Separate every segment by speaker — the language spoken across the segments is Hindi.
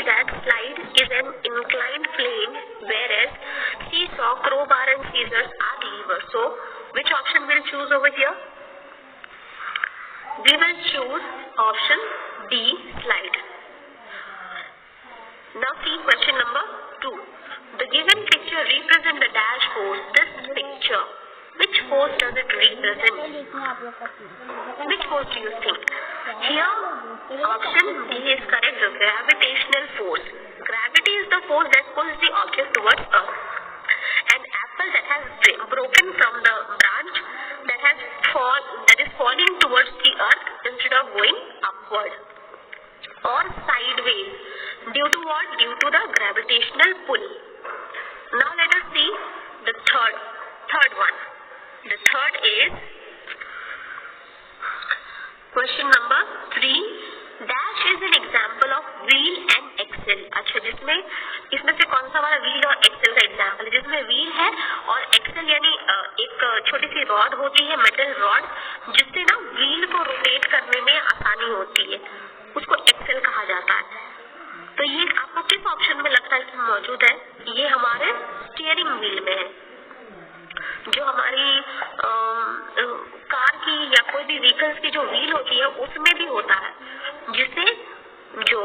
Speaker 1: that slide is an inclined plane, whereas seesaw, crowbar and scissors are levers. So which option will choose over here? We will choose option D, slide. Now see question number 2. The given picture represents the dash force. This picture, which force does it represent? Which force do you think? Here, option D is correct. Gravitational force. Gravity is the force that pulls the object towards Earth. An apple that has broken from the branch that is falling towards the Earth instead of going upward or sideways. Due to what? Due to the gravitational pull. Now let us see the third one. The third is question number 3. Dash is an example of wheel and axle. अच्छा, इसमें से कौन सा वाला व्हील और एक्सेल का एग्जाम्पल है? जिसमें व्हील है और एक्सेल यानी एक छोटी सी रॉड होती है, मेटल रॉड, जिससे ना व्हील को रोटेट करने में आसानी होती है, उसको एक्सेल कहा जाता है। तो ये आपको किस ऑप्शन में लगता है कि मौजूद है? ये हमारे स्टीयरिंग व्हील में है। जो हमारी कार की या कोई भी व्हीकल्स की जो व्हील होती है उसमें भी होता है, जिससे जो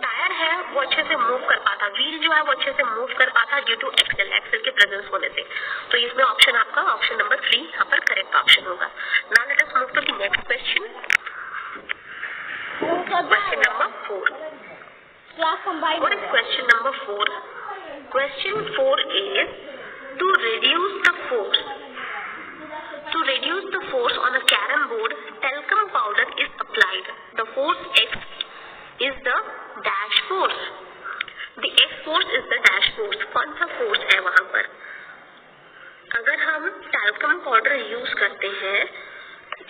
Speaker 1: टायर है वो अच्छे से मूव कर पाता, व्हील जो है वो अच्छे से मूव कर पाता ड्यू टू एक्सेल के प्रेजेंस होने से। तो इसमें ऑप्शन आपका ऑप्शन नंबर 3 यहाँ पर करेक्ट ऑप्शन होगा। Now let us move to the next question. Question number 4। What is question number 4? Question 4 is to reduce the force. To reduce the force on a carom board, talcum powder is applied. The force X is the dash force. The X force is the dash force. कौन सा force है वहाँ पर? अगर हम talcum powder यूज करते हैं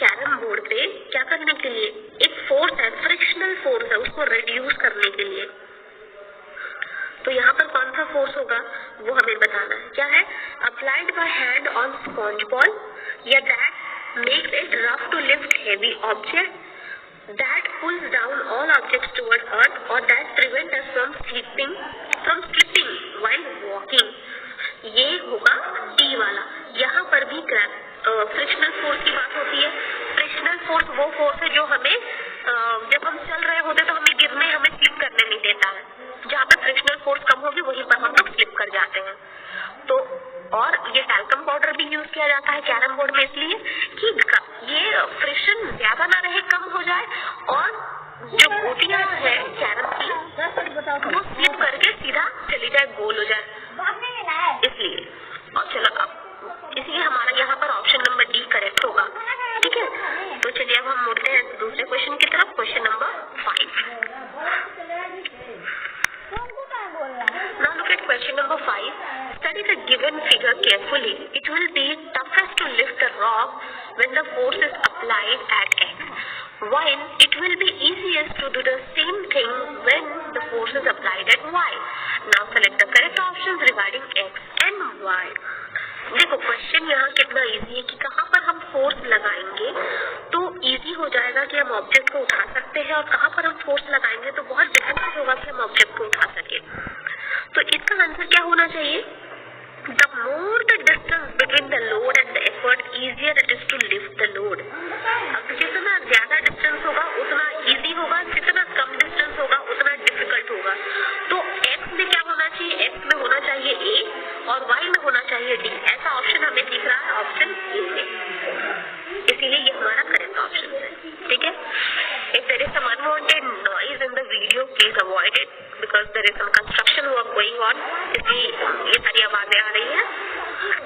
Speaker 1: कैरम बोर्ड पे, क्या करने के लिए? एक फोर्स है, फ्रिक्शनल फोर्स है, उसको रिड्यूस करने के लिए। तो यहाँ पर कौन सा फोर्स होगा वो हमें बताना है। क्या है? Applied by hand on sponge ball, या that makes it rough to lift heavy object, that pulls down all objects toward earth, और that prevent us from slipping while walking. ये होगा डी वाला। यहाँ पर भी फ्रिक्शनल फोर्स की बात होती है। फ्रिक्शनल फोर्स वो फोर्स है जो हमें जब हम चल रहे होते तो हमें गिरने, हमें स्लिप करने नहीं देता है। जहाँ पर फ्रिक्शनल फोर्स कम होगी वहीं पर हम लोग स्लिप कर जाते हैं। तो और ये टैल्कम पाउडर भी यूज किया जाता है कैरम बोर्ड में, इसलिए कि ये फ्रिक्शन ज्यादा ना रहे, कम हो जाए, और जो गोटियां है कैरम की वो स्लिप करके सीधा चली जाए, गोल हो जाए, इसलिए। और चलो अब इसलिए हमारा यहाँ पर ऑप्शन नंबर डी करेक्ट होगा। ठीक है, तो चलिए अब हम मुड़ते हैं दूसरे क्वेश्चन की तरफ। Question number 5। Now look at question number 5. Study the given figure carefully. It will be toughest to lift the rock when the force is applied at X, while it will be easiest to do the same thing when the force is applied at Y. Now select the correct options regarding X and Y. देखो क्वेश्चन यहाँ कितना इजी है कि कहाँ पर हम फोर्स लगाएंगे तो इजी हो जाएगा कि हम ऑब्जेक्ट को उठा सकते हैं, और कहाँ पर हम फोर्स लगाएंगे तो बहुत डिफिकल्ट होगा कि हम ऑब्जेक्ट को उठा सके। तो इसका आंसर क्या होना चाहिए? The more the distance between the load and the effort, easier it is to lift the load. अब जितना ज्यादा डिस्टेंस होगा उतना इजी होगा, जितना कम डिस्टेंस होगा उतना डिफिकल्ट होगा। तो X में क्या होना चाहिए? X में होना चाहिए A और Y में होना चाहिए D। ऐसा ऑप्शन हमें दिख रहा है ऑप्शन ए में, इसीलिए ये हमारा करेक्ट ऑप्शन है। ठीक है, if there is some unwanted noise in the video, please avoid it because there is some construction work going on, इसलिए ये सारी आवाजें आ रही है।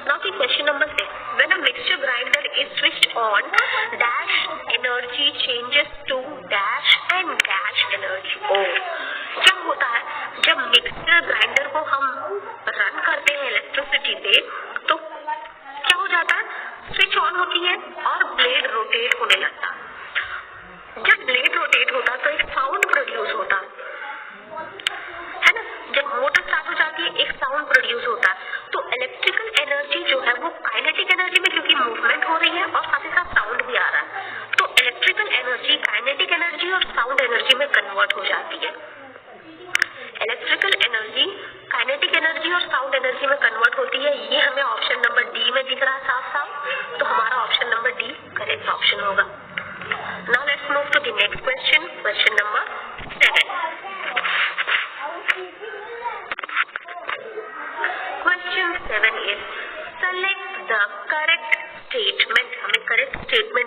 Speaker 1: Now the question number 6. When a mixture grinder is switched on, dash energy changes to dash and dash energy. क्या होता है जब मिक्सर ग्राइंडर को हम रन करते हैं इलेक्ट्रिसिटी पे, तो क्या हो जाता है? स्विच ऑन होती है और ब्लेड रोटेट होने लगता है। जब ब्लेड रोटेट होता है तो एक साउंड प्रोड्यूस होता है ना? जब मोटर स्टार्ट हो जाती है एक साउंड प्रोड्यूस होता है। तो इलेक्ट्रिकल एनर्जी जो है वो काइनेटिक एनर्जी में, क्योंकि मूवमेंट हो रही है और साथ ही साथ साउंड भी आ रहा है, तो इलेक्ट्रिकल एनर्जी काइनेटिक एनर्जी और साउंड एनर्जी में कन्वर्ट हो जाती है। the correct statement. हमें correct statement